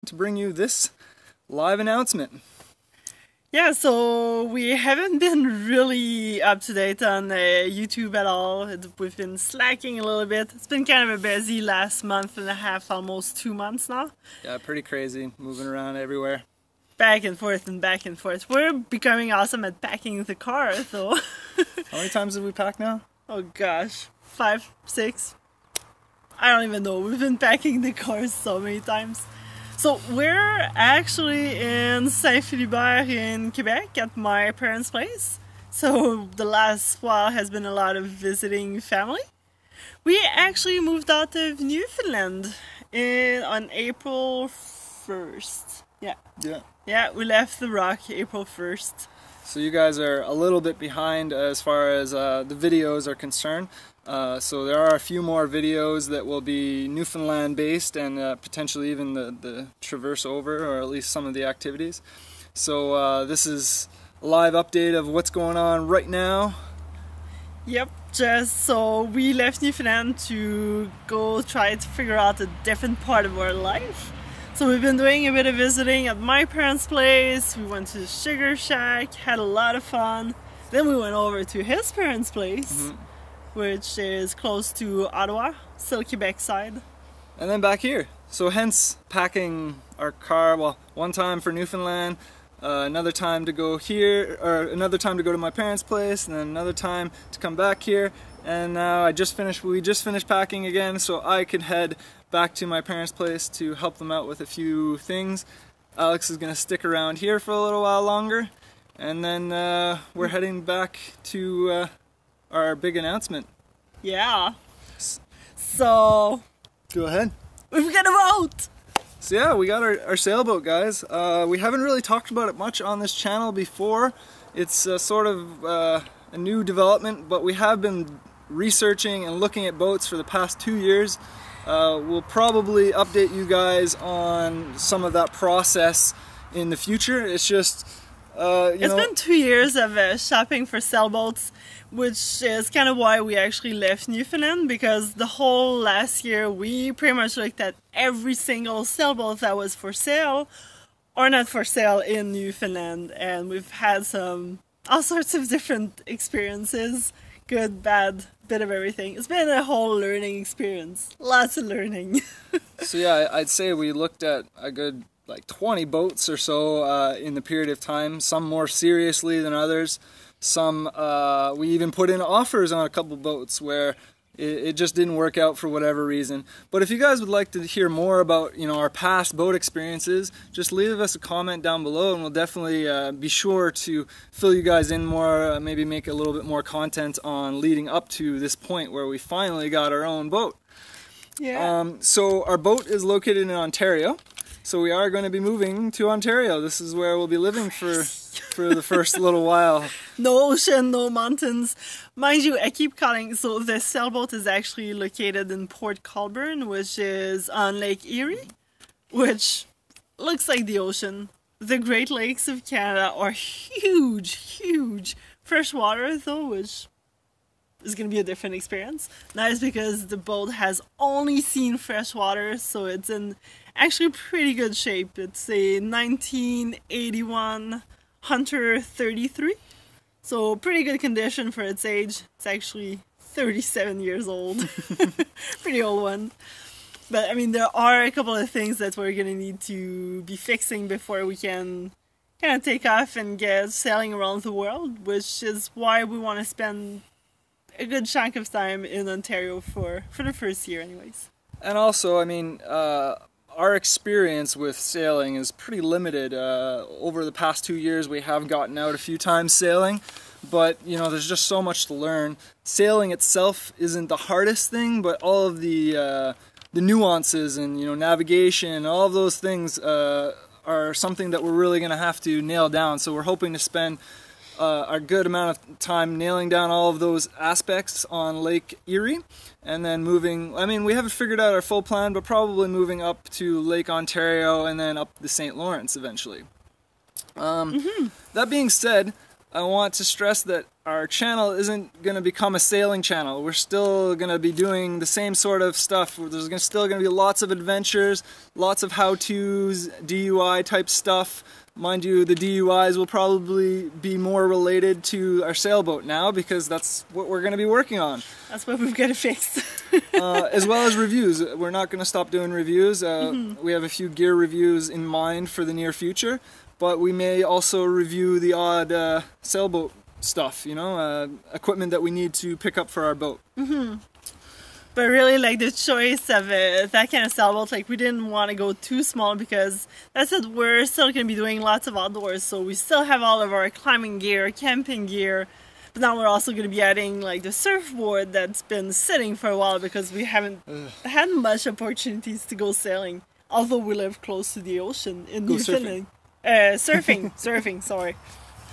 to bring you this live announcement. Yeah, so we haven't been really up to date on YouTube at all. We've been slacking a little bit. It's been kind of a busy last month and a half, almost 2 months now. Yeah, pretty crazy, moving around everywhere. Back and forth and back and forth. We're becoming awesome at packing the car, though. How many times have we packed now? Oh gosh, 5, 6. I don't even know. We've been packing the car so many times. So we're actually in Saint-Philibert in Quebec at my parents' place. So the last while has been a lot of visiting family. We actually moved out of Newfoundland on April 1st. Yeah, we left the Rock April 1st. So you guys are a little bit behind as far as the videos are concerned. So there are a few more videos that will be Newfoundland based and potentially even the traverse over, or at least some of the activities. So this is a live update of what's going on right now. Yep, just so we left Newfoundland to go try to figure out a different part of our life. So we've been doing a bit of visiting at my parents' place. We went to the Sugar Shack, had a lot of fun. Then we went over to his parents' place, which is close to Ottawa, still Quebec side. And then back here. So hence packing our car, well, one time for Newfoundland, another time to go here, or another time to go to my parents' place, and then another time to come back here. And now we just finished packing again, so I could head back to my parents' place to help them out with a few things. Alex is going to stick around here for a little while longer, and then we're heading back to our big announcement. Yeah. So go ahead. We've got a boat! So yeah, we got our sailboat, guys. We haven't really talked about it much on this channel before. It's sort of a new development, but we have been researching and looking at boats for the past 2 years. We'll probably update you guys on some of that process in the future. It's just, it's been 2 years of shopping for sailboats, which is kind of why we actually left Newfoundland, because the whole last year we pretty much looked at every single sailboat that was for sale or not for sale in Newfoundland, and we've had all sorts of different experiences, good, bad, bit of everything. It's been a whole learning experience, lots of learning. So yeah, I'd say we looked at a good like 20 boats or so in the period of time, some more seriously than others. Some we even put in offers on a couple boats where it just didn't work out for whatever reason. But if you guys would like to hear more about, you know, our past boat experiences, just leave us a comment down below, and we'll definitely be sure to fill you guys in more, maybe make a little bit more content on leading up to this point where we finally got our own boat. Yeah. So our boat is located in Ontario. So we are going to be moving to Ontario. This is where we'll be living for the first little while. No ocean, no mountains. Mind you, I keep calling, so the sailboat is actually located in Port Colborne, which is on Lake Erie, which looks like the ocean. The Great Lakes of Canada are huge, huge. Freshwater though, which is going to be a different experience. Nice because the boat has only seen freshwater, so it's in actually pretty good shape. It's a 1981 Hunter 33, so pretty good condition for its age. It's actually 37 years old. Pretty old one. But I mean, there are a couple of things that we're going to need to be fixing before we can kind of take off and get sailing around the world, which is why we want to spend a good chunk of time in Ontario for the first year anyways. And also, I mean, our experience with sailing is pretty limited. Over the past 2 years we have gotten out a few times sailing, but you know, there's just so much to learn. Sailing itself isn't the hardest thing, but all of the nuances and, you know, navigation, all of those things are something that we're really going to have to nail down. So we're hoping to spend a good amount of time nailing down all of those aspects on Lake Erie, and then moving, I mean, we haven't figured out our full plan, but probably moving up to Lake Ontario and then up the St. Lawrence eventually. That being said, I want to stress that our channel isn't going to become a sailing channel. We're still going to be doing the same sort of stuff. There's still going to be lots of adventures, lots of how-tos, DUI type stuff. Mind you, the DUIs will probably be more related to our sailboat now, because that's what we're going to be working on. That's what we've got to fix. As well as reviews. We're not going to stop doing reviews. We have a few gear reviews in mind for the near future, but we may also review the odd sailboat stuff, you know, equipment that we need to pick up for our boat. But really, like, the choice of that kind of sailboat, like, we didn't want to go too small, because that's it, we're still going to be doing lots of outdoors, so we still have all of our climbing gear, camping gear, but now we're also going to be adding, like, the surfboard that's been sitting for a while, because we haven't had much opportunities to go sailing, although we live close to the ocean in Newfoundland. Surfing, sorry.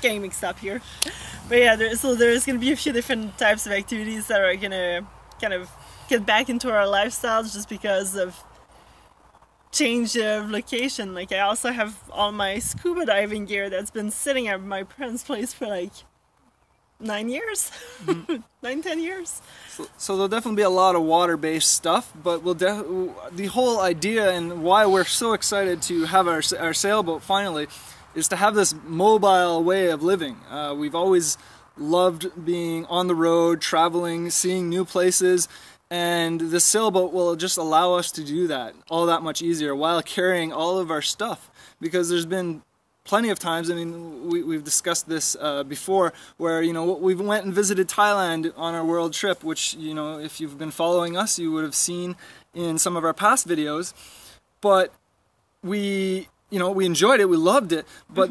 Getting mixed up here. But yeah, there's going to be a few different types of activities that are going to kind of get back into our lifestyles just because of change of location. Like, I also have all my scuba diving gear that's been sitting at my parents' place for like 9 years, 9-10 years. So there'll definitely be a lot of water-based stuff, but the whole idea and why we're so excited to have our sailboat finally is to have this mobile way of living. We've always loved being on the road, traveling, seeing new places, and the sailboat will just allow us to do that all that much easier while carrying all of our stuff, because there's been plenty of times, I mean, we've discussed this before, where, you know, we went and visited Thailand on our world trip, which, you know, if you've been following us, you would have seen in some of our past videos, but we enjoyed it, we loved it, but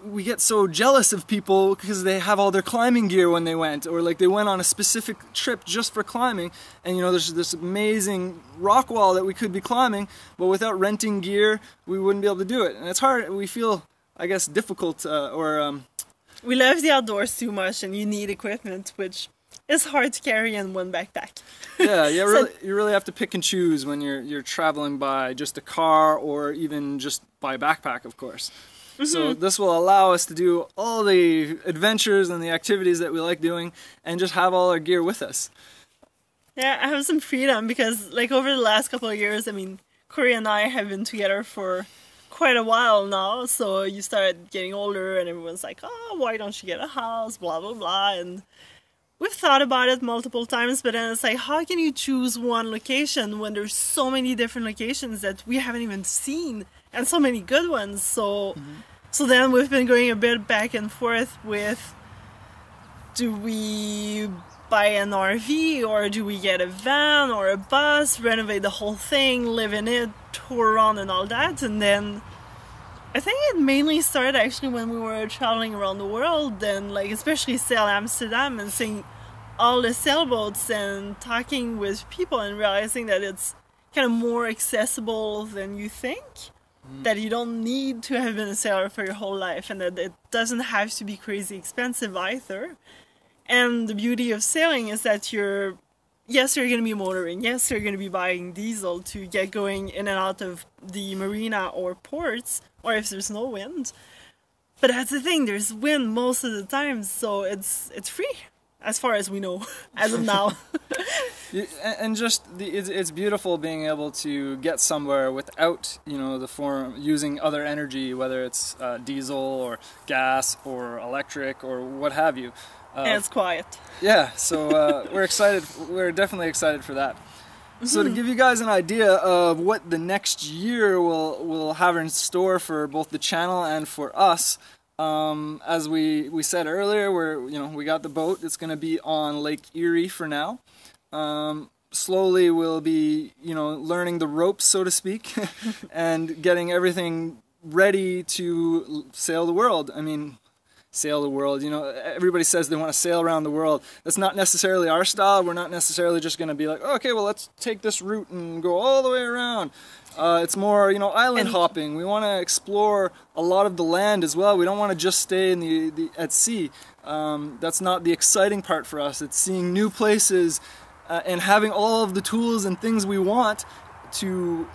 we get so jealous of people because they have all their climbing gear when they went, or like they went on a specific trip just for climbing, and you know, there's this amazing rock wall that we could be climbing, but without renting gear, we wouldn't be able to do it, and it's hard, we feel, I guess, difficult, we love the outdoors too much, and you need equipment, which is hard to carry in one backpack. Yeah, you really have to pick and choose when you're traveling by just a car or even just by backpack, of course. So this will allow us to do all the adventures and the activities that we like doing, and just have all our gear with us. Yeah, I have some freedom, because like over the last couple of years, I mean, Corey and I have been together for quite a while now, so you start getting older and everyone's like, oh, why don't you get a house, blah blah blah, and we've thought about it multiple times, but then it's like, how can you choose one location when there's so many different locations that we haven't even seen, and so many good ones? So so then we've been going a bit back and forth with, do we buy an RV, or do we get a van or a bus, renovate the whole thing, live in it, tour around and all that? And then I think it mainly started actually when we were traveling around the world, and like especially Sail Amsterdam, and seeing all the sailboats and talking with people and realizing that it's kind of more accessible than you think, that you don't need to have been a sailor for your whole life, and that it doesn't have to be crazy expensive either. And the beauty of sailing is that you're going to be motoring, yes, you're going to be buying diesel to get going in and out of the marina or ports, or if there's no wind. But that's the thing, there's wind most of the time, so it's free, as far as we know, as of now. And just, it's beautiful being able to get somewhere without, you know, using other energy, whether it's diesel or gas or electric or what have you. And it's quiet. Yeah, so we're excited. We're definitely excited for that. So to give you guys an idea of what the next year will have in store for both the channel and for us, as we said earlier, we got the boat. It's going to be on Lake Erie for now. Slowly we'll be, you know, learning the ropes, so to speak, and getting everything ready to sail the world. I mean, sail the world, you know, everybody says they want to sail around the world. That's not necessarily our style. We're not necessarily just going to be like, oh, okay, well, let's take this route and go all the way around. It's more, you know, island hopping. We want to explore a lot of the land as well. We don't want to just stay in at sea. That's not the exciting part for us. It's seeing new places and having all of the tools and things we want to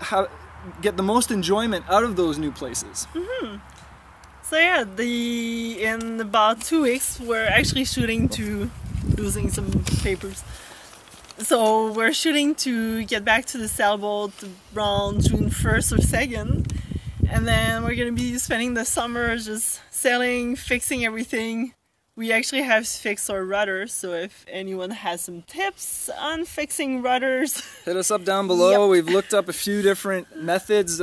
get the most enjoyment out of those new places. So yeah, in about 2 weeks we're actually shooting to losing some papers. So we're shooting to get back to the sailboat around June 1st or 2nd, and then we're gonna be spending the summer just sailing, fixing everything. We actually have fixed our rudder, so if anyone has some tips on fixing rudders, hit us up down below. Yep. We've looked up a few different methods.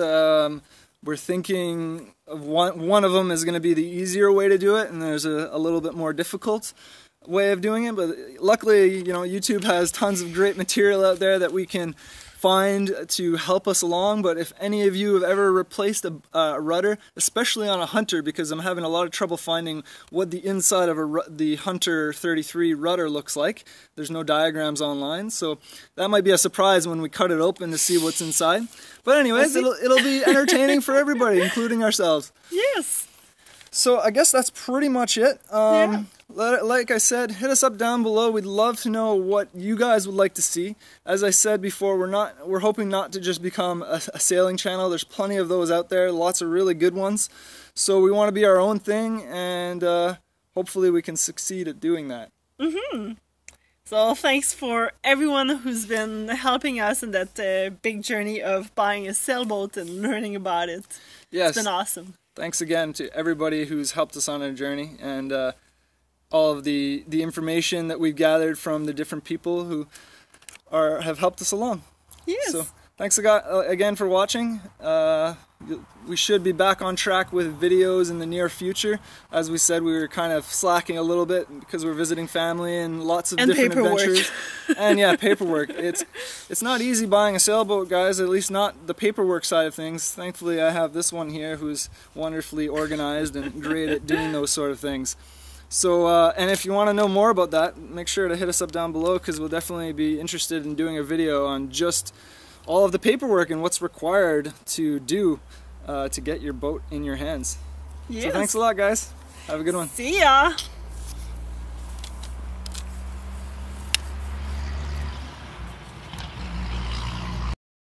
We're thinking of one of them is going to be the easier way to do it, and there's a little bit more difficult way of doing it. But luckily, you know, YouTube has tons of great material out there that we can find to help us along. But if any of you have ever replaced a rudder, especially on a Hunter, because I'm having a lot of trouble finding what the inside of the Hunter 33 rudder looks like. There's no diagrams online, so that might be a surprise when we cut it open to see what's inside. But anyways, it'll be entertaining for everybody, including ourselves. yes. So I guess that's pretty much it. Yeah. Like I said, hit us up down below. We'd love to know what you guys would like to see. As I said before, we're hoping not to just become a sailing channel. There's plenty of those out there, lots of really good ones. So we want to be our own thing, and hopefully we can succeed at doing that. So thanks for everyone who's been helping us in that big journey of buying a sailboat and learning about it. Yes. It's been awesome. Thanks again to everybody who's helped us on our journey, and all of the information that we've gathered from the different people who have helped us along. Yes. So thanks again for watching. We should be back on track with videos in the near future. As we said, we were kind of slacking a little bit because we're visiting family and lots of different adventures. And yeah, paperwork. It's not easy buying a sailboat, guys, at least not the paperwork side of things. Thankfully, I have this one here who's wonderfully organized and great at doing those sort of things. So, and if you want to know more about that, make sure to hit us up down below, because we'll definitely be interested in doing a video on just all of the paperwork and what's required to do to get your boat in your hands. Yes. So thanks a lot, guys. Have a good one. See ya.